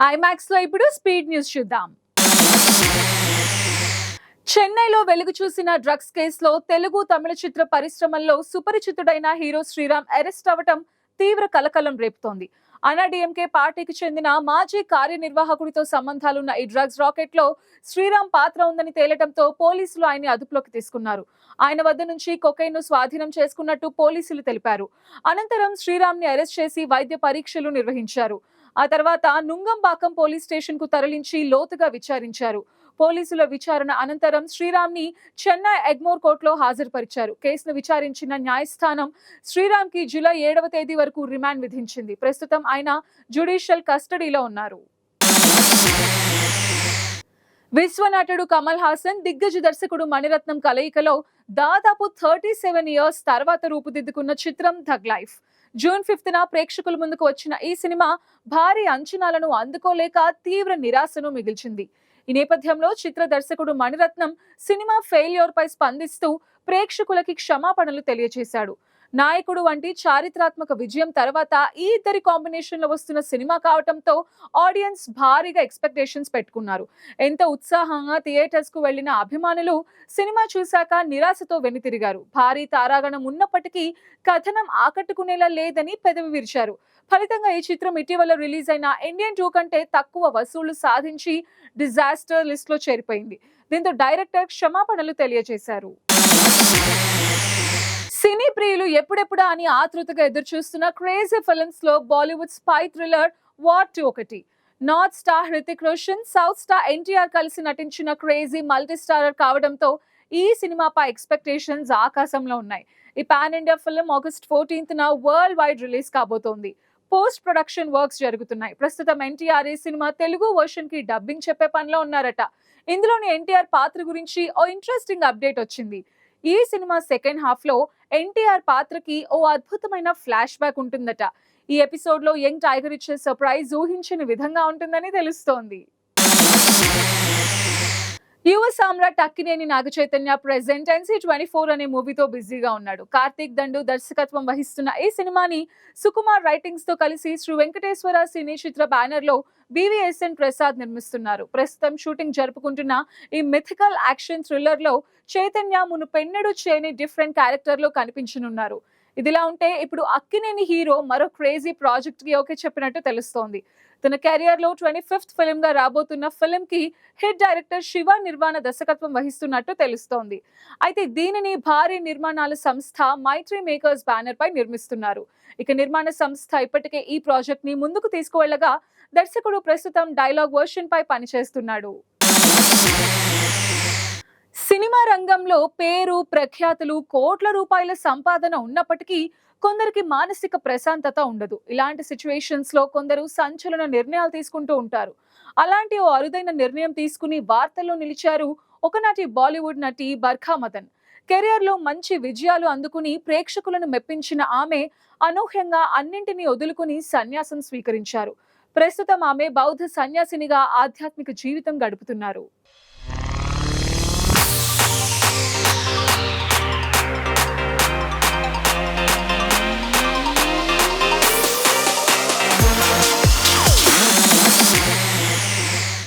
IMAX లో ఇప్పుడు speed news చూద్దాం. చెన్నైలో వెలుగు చూసిన డ్రగ్స్ కేసులో తెలుగు తమిళ చిత్ర పరిశ్రమల్లో సుపరిచితుడైన హీరో శ్రీరామ్ అరెస్ట్ అవ్వటం తీవ్ర కలకలం రేపుతోంది. అన్నాడీఎంకే పార్టీకి చెందిన మాజీ కార్యనిర్వాహకుడితో సంబంధాలున్న ఈ డ్రగ్స్ రాకెట్ లో శ్రీరామ్ పాత్ర ఉందని తేలటంతో పోలీసులు ఆయన్ని అదుపులోకి తీసుకున్నారు. ఆయన వద్ద నుంచి కొకైన్ ను స్వాధీనం చేసుకున్నట్టు పోలీసులు తెలిపారు. అనంతరం శ్రీరామ్ ని అరెస్ట్ చేసి వైద్య పరీక్షలు నిర్వహించారు. ఆ తర్వాత నుంగంబాకం పోలీస్ స్టేషన్ కు తరలించి లోతుగా విచారించారు. పోలీసుల విచారణ అనంతరం శ్రీరామ్ ని చెన్నై ఎగ్మోర్ కోర్టులో హాజరుపరిచారు. కేసును విచారించిన న్యాయస్థానం శ్రీరామ్ కి జూలై 7వ తేదీ వరకు రిమాండ్ విధించింది. ప్రస్తుతం ఆయన జ్యుడిషియల్ కస్టడీలో ఉన్నారు. విశ్వనటుడు కమల్ హాసన్, దిగ్గజ దర్శకుడు మణిరత్నం కలయికలో దాదాపు 37 ఇయర్స్ తర్వాత రూపుదిద్దుకున్న చిత్రం థగ్ లైఫ్. జూన్ 5న ప్రేక్షకుల ముందుకు వచ్చిన ఈ సినిమా భారీ అంచనాలను అందుకోలేక తీవ్ర నిరాశను మిగిల్చింది. ఈ నేపథ్యంలో చిత్ర దర్శకుడు మణిరత్నం సినిమా ఫెయిల్యూర్ పై స్పందిస్తూ ప్రేక్షకులకి క్షమాపణలు తెలియజేశాడు. నాయకుడు వంటి చారిత్రాత్మక విజయం తర్వాత ఈ ఇద్దరి కాంబినేషన్ లో వస్తున్న సినిమా కావటంతో ఆడియన్స్ భారీగా ఎక్స్పెక్టేషన్స్ పెట్టుకున్నారు. ఎంత ఉత్సాహంగా థియేటర్స్ కు వెళ్లిన అభిమానులు సినిమా చూశాక నిరాశతో వెనుతిరిగారు. భారీ తారాగణం ఉన్నప్పటికీ కథనం ఆకట్టుకునేలా లేదని పెదవి విరిచారు. ఫలితంగా ఈ చిత్రం ఇటీవల రిలీజ్ అయిన ఇండియన్ 2 కంటే తక్కువ వసూళ్లు సాధించి డిజాస్టర్ లిస్ట్ లో చేరిపోయింది. దీంతో డైరెక్టర్ క్షమాపణలు తెలియజేశారు. సినీ ప్రియులు ఎప్పుడెప్పుడా అని ఆతృతగా ఎదురుచూస్తున్న క్రేజీ ఫిల్మ్స్ లో బాలీవుడ్ స్పై థ్రిల్లర్ వార్ 2 ఒకటి. North star Hrithik Roshan, south star NTR కలిసి నటించిన క్రేజీ మల్టీ స్టారర్ కావడంతో ఈ సినిమాపై ఎక్స్పెక్టేషన్స్ ఆకాశంలో ఉన్నాయి. ఈ పాన్ ఇండియా ఫిల్మ్ ఆగస్ట్ 14న వరల్డ్ వైడ్ రిలీజ్ కాబోతోంది. పోస్ట్ ప్రొడక్షన్ వర్క్స్ జరుగుతున్నాయి. ప్రస్తుతం ఎన్టీఆర్ ఈ సినిమా తెలుగు వర్షన్ కి డబ్బింగ్ చెప్పే పనిలో ఉన్నారట. ఇందులోని ఎన్టీఆర్ పాత్ర గురించి ఓ ఇంట్రెస్టింగ్ అప్డేట్ వచ్చింది. ఈ సినిమా సెకండ్ హాఫ్ లో ఎన్టీఆర్ పాత్రకి ఓ అద్భుతమైన ఫ్లాష్ బ్యాక్ ఉంటుందట. ఈ ఎపిసోడ్ లో యంగ్ టైగర్ ఇచ్చే సర్ప్రైజ్ ఊహించని విధంగా ఉంటుందని తెలుస్తోంది. యువ సామ్రాట్ అక్కినేని నాగచైతన్య ప్రెజెంట్ NC24 అనే మూవీతో బిజీగా ఉన్నాడు. కార్తీక్ దండు దర్శకత్వం వహిస్తున్న ఈ సినిమాని సుకుమార్ రైటింగ్స్ తో కలిసి శ్రీ వెంకటేశ్వర సినీ చిత్ర బ్యానర్ లో BVSN ప్రసాద్ నిర్మిస్తున్నారు. ప్రస్తుతం షూటింగ్ జరుపుకుంటున్న ఈ మిథికల్ యాక్షన్ థ్రిల్లర్ లో చైతన్య మునుపెన్నడూ చేయని డిఫరెంట్ క్యారెక్టర్ లో కనిపించనున్నారు. ఇదిలా ఉంటే ఇప్పుడు అక్కినేని హీరో మరో క్రేజీ ప్రాజెక్ట్ కి ఓకే చెప్పినట్టు తెలుస్తోంది. తన కెరియర్ లో 25th ఫిల్మ్ గా రాబోతున్న ఫిల్మ్ కి హిట్ డైరెక్టర్ శివ నిర్వాణ దర్శకత్వం వహిస్తున్నట్టు తెలుస్తోంది. అయితే దీనిని భారీ నిర్మాణాల సంస్థ మైత్రి మేకర్స్ బ్యానర్ పై నిర్మిస్తున్నారు. ఇక నిర్మాణ సంస్థ ఇప్పటికే ఈ ప్రాజెక్ట్ ని ముందుకు తీసుకువెళ్లగా దర్శకుడు ప్రస్తుతం డైలాగ్ వర్షన్ పై పనిచేస్తున్నాడు. సినిమా రంగంలో పేరు ప్రఖ్యాతులు కోట్ల రూపాయల సంపాదన ఉన్నప్పటికీ కొందరికి మానసిక ప్రశాంతత ఉండదు. ఇలాంటి సిచ్యువేషన్స్ లో కొందరు సంచలన నిర్ణయాలు తీసుకుంటూ ఉంటారు. అలాంటి ఓ అరుదైన నిర్ణయం తీసుకుని వార్తల్లో నిలిచారు ఒకనాటి బాలీవుడ్ నటి బర్ఖా మదన్. కెరియర్ లో మంచి విజయాలు అందుకుని ప్రేక్షకులను మెప్పించిన ఆమె అనూహ్యంగా అన్నింటినీ వదులుకుని సన్యాసం స్వీకరించారు. ప్రస్తుతం ఆమె బౌద్ధ సన్యాసినిగా ఆధ్యాత్మిక జీవితం గడుపుతున్నారు.